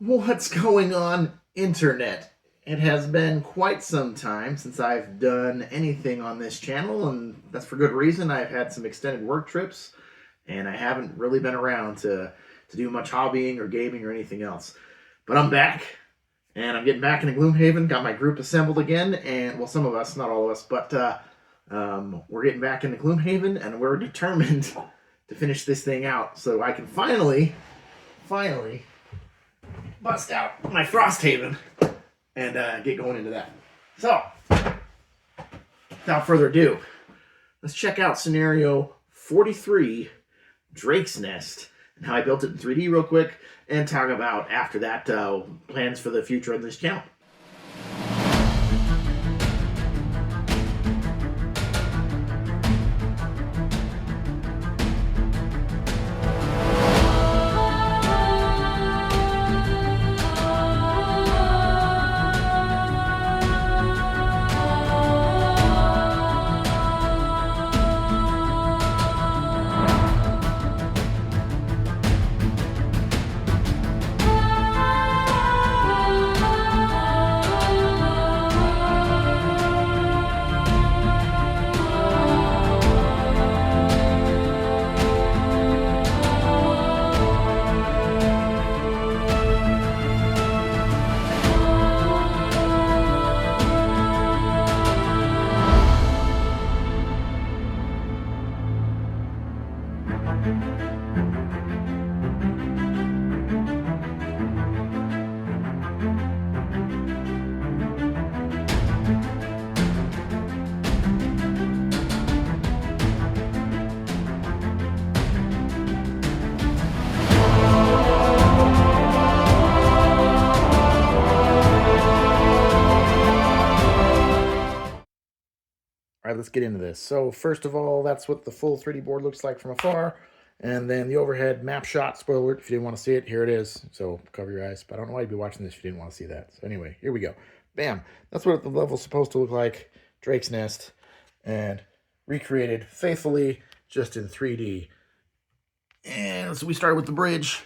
What's going on, Internet? It has been quite some time since I've done anything on this channel, and that's for good reason. I've had some extended work trips, and I haven't really been around to do much hobbying or gaming or anything else. But I'm back, and I'm getting back into Gloomhaven. Got my group assembled again, and well, some of us, not all of us, but we're getting back into Gloomhaven, and we're determined to finish this thing out so I can finally bust out my Frosthaven and get going into that. So, without further ado, let's check out scenario 43, Drake's Nest, and how I built it in 3D real quick, and talk about, after that, plans for the future of this channel. All right, let's get into this. So first of all, that's what the full 3D board looks like from afar. And then the overhead map shot, spoiler alert, if you didn't want to see it, here it is. So cover your eyes. But I don't know why you'd be watching this if you didn't want to see that. So anyway, here we go. Bam. That's what the level's supposed to look like. Drake's Nest. And recreated faithfully, just in 3D. And so we started with the bridge,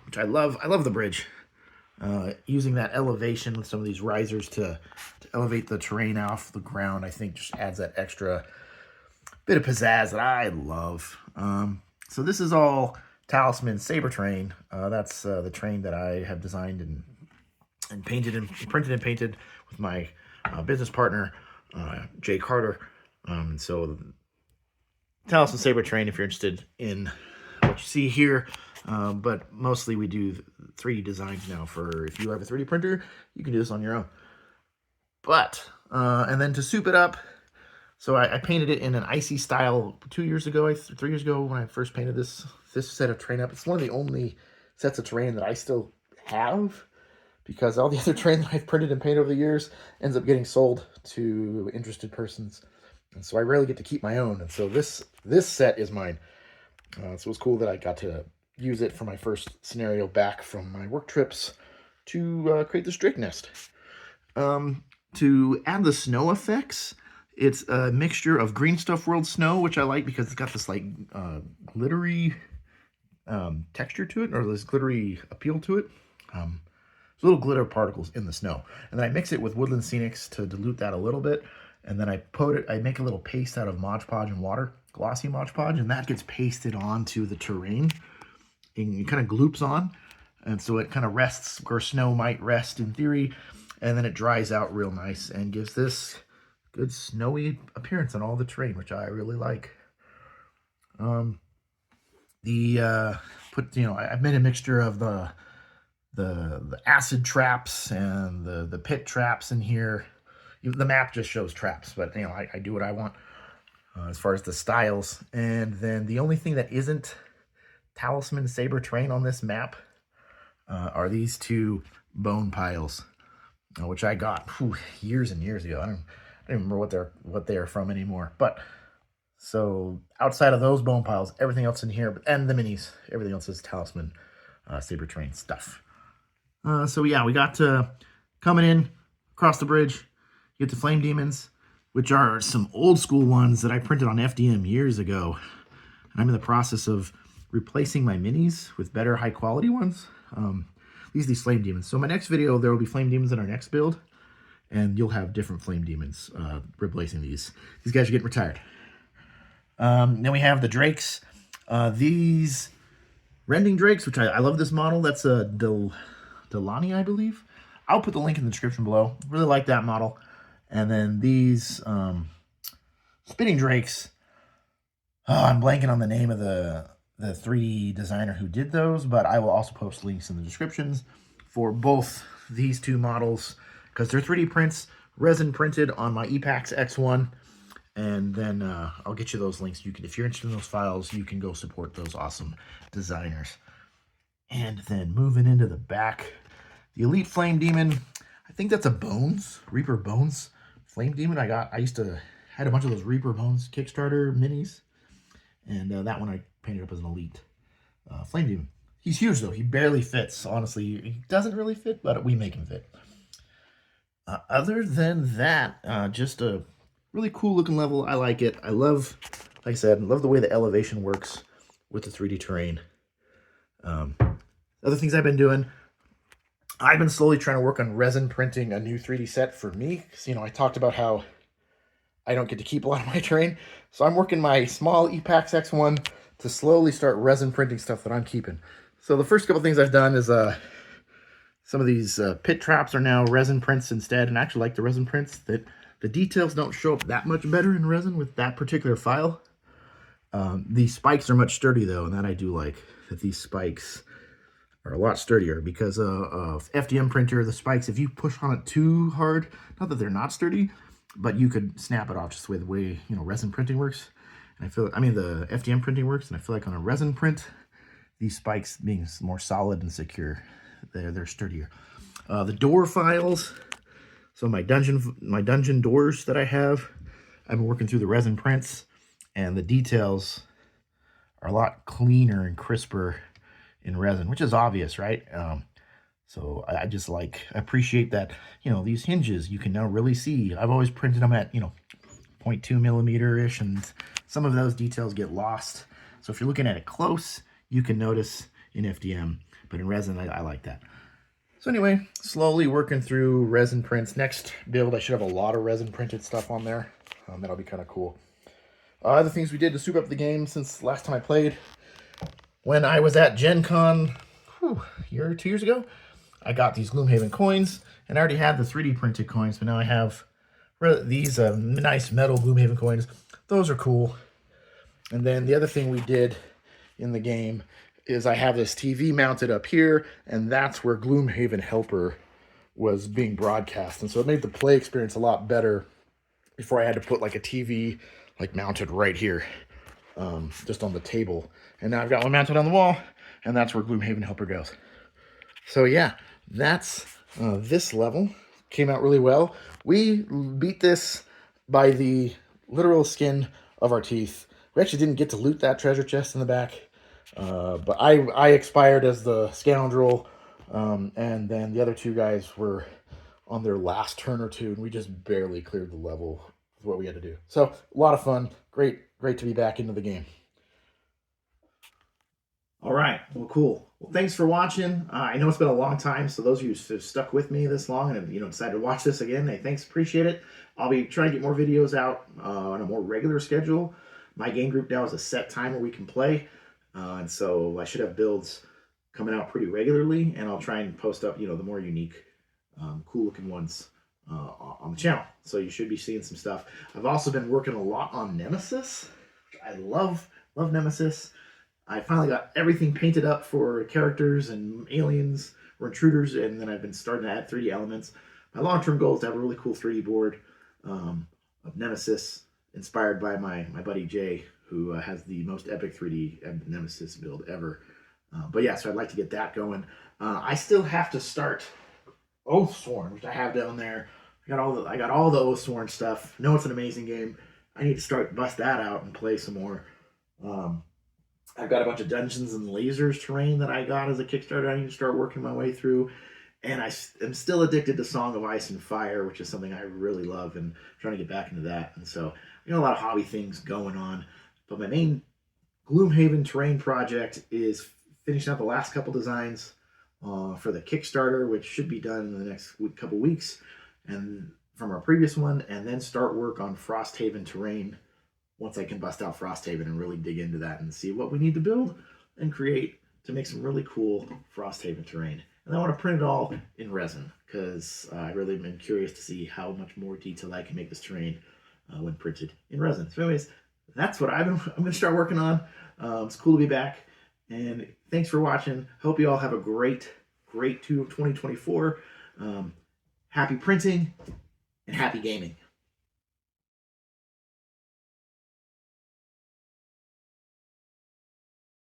which I love. I love the bridge. Using that elevation with some of these risers to elevate the terrain off the ground, I think just adds that extra bit of pizzazz that I love. So this is all Talisman Saber Train. That's the train that I have designed and painted and printed and painted with my business partner, Jay Carter. So Talisman Saber Train, if you're interested in what you see here. But mostly we do 3D designs now for, if you have a 3D printer, you can do this on your own. But, and then to soup it up, so I painted it in an icy style 2 years ago, 3 years ago when I first painted this set of terrain up. It's one of the only sets of terrain that I still have, because all the other terrain that I've printed and painted over the years ends up getting sold to interested persons. And so I rarely get to keep my own. And so this set is mine. So it was cool that I got to use it for my first scenario back from my work trips to create this Drake Nest. To add the snow effects, it's a mixture of Green Stuff World snow, which I like because it's got this like glittery texture to it, or this glittery appeal to it. There's little glitter particles in the snow, and then I mix it with Woodland Scenics to dilute that a little bit, and then I make a little paste out of Mod Podge and water, glossy Mod Podge, and that gets pasted onto the terrain. And it kind of gloops on, and so it kind of rests where snow might rest in theory, and then it dries out real nice and gives this good snowy appearance on all the terrain, which I really like. I made a mixture of the acid traps and the pit traps in here. The map just shows traps, but I do what I want as far as the styles. And then the only thing that isn't Talisman Saber Train on this map are these two bone piles, which I got years and years ago. I don't remember what they are from anymore. But so outside of those bone piles, everything else in here, and the minis, everything else is Talisman Saber Train stuff. So yeah, we got coming in across the bridge. You get the Flame Demons, which are some old school ones that I printed on FDM years ago. And I'm in the process of replacing my minis with better high quality ones. these flame demons. So my next video, there will be flame demons in our next build, and you'll have different flame demons replacing these. These guys are getting retired. Then we have the drakes. These rending drakes, which I love this model. That's a Delani, I believe. I'll put the link in the description below. Really like that model. And then these spinning drakes. Oh, I'm blanking on the name of the 3D designer who did those, but I will also post links in the descriptions for both these two models because they're 3D prints, resin printed on my Epax X1. And then I'll get you those links. You can, if you're interested in those files, you can go support those awesome designers. And then moving into the back, the Elite Flame Demon. I think that's a Bones, Reaper Bones Flame Demon. I used to had a bunch of those Reaper Bones Kickstarter minis, and that one I painted up as an Elite Flame Demon. He's huge though. He barely fits. Honestly, he doesn't really fit, but we make him fit. Other than that, just a really cool looking level. I like it. I love, like I said, love the way the elevation works with the 3D terrain. Other things I've been doing, I've been slowly trying to work on resin printing a new 3D set for me. Because, you know, I talked about how I don't get to keep a lot of my terrain. So I'm working my small Epax X1 to slowly start resin printing stuff that I'm keeping. So the first couple things I've done is some of these pit traps are now resin prints instead. And I actually like the resin prints. That the details don't show up that much better in resin with that particular file. These spikes are much sturdy though, and that I do like, that these spikes are a lot sturdier because of FDM printer, the spikes, if you push on it too hard, not that they're not sturdy, but you could snap it off just the way, you know, resin printing works. And the FDM printing works, and I feel like on a resin print, these spikes being more solid and secure, they're sturdier. The door files, so my dungeon doors that I have, I've been working through the resin prints, and the details are a lot cleaner and crisper in resin, which is obvious, right? So I just appreciate that, you know, these hinges you can now really see. I've always printed them at, you know, 0.2 millimeter-ish, and some of those details get lost. So if you're looking at it close, you can notice in FDM, but in resin, I like that. So anyway, slowly working through resin prints. Next build, I should have a lot of resin printed stuff on there. That'll be kind of cool. Other things we did to soup up the game since last time I played. When I was at Gen Con, a year or 2 years ago, I got these Gloomhaven coins, and I already had the 3D printed coins, but now I have these nice metal Gloomhaven coins. Those are cool. And then the other thing we did in the game is I have this TV mounted up here, and that's where Gloomhaven Helper was being broadcast. And so it made the play experience a lot better before I had to put like a TV like mounted right here, just on the table. And now I've got one mounted on the wall, and that's where Gloomhaven Helper goes. So yeah, that's this level. Came out really well. We beat this by the literal skin of our teeth. We actually didn't get to loot that treasure chest in the back, but I expired as the scoundrel, and then the other two guys were on their last turn or two, and we just barely cleared the level with what we had to do. So a lot of fun. Great to be back into the game. All right, well, cool. Well, thanks for watching. I know it's been a long time, so those of you who have stuck with me this long and have, decided to watch this again, hey, thanks, appreciate it. I'll be trying to get more videos out on a more regular schedule. My game group now is a set time where we can play, and so I should have builds coming out pretty regularly, and I'll try and post up, the more unique, cool-looking ones on the channel. So you should be seeing some stuff. I've also been working a lot on Nemesis. I love Nemesis. I finally got everything painted up for characters and aliens or intruders, and then I've been starting to add 3D elements. My long-term goal is to have a really cool 3D board of Nemesis, inspired by my buddy Jay, who has the most epic 3D Nemesis build ever. But yeah, so I'd like to get that going. I still have to start Oathsworn, which I have down there. I got all the Oathsworn stuff. I know it's an amazing game. I need to bust that out and play some more. I've got a bunch of Dungeons and Lasers terrain that I got as a Kickstarter I need to start working my way through. And I am still addicted to Song of Ice and Fire, which is something I really love, and I'm trying to get back into that. And so I got a lot of hobby things going on. But my main Gloomhaven terrain project is finishing up the last couple designs for the Kickstarter, which should be done in the next couple weeks, and from our previous one, and then start work on Frosthaven terrain once I can bust out Frosthaven and really dig into that and see what we need to build and create to make some really cool Frosthaven terrain. And I want to print it all in resin because I've really been curious to see how much more detail I can make this terrain when printed in resin. So anyways, that's what I'm going to start working on. It's cool to be back. And thanks for watching. Hope you all have a great 2024. Happy printing and happy gaming.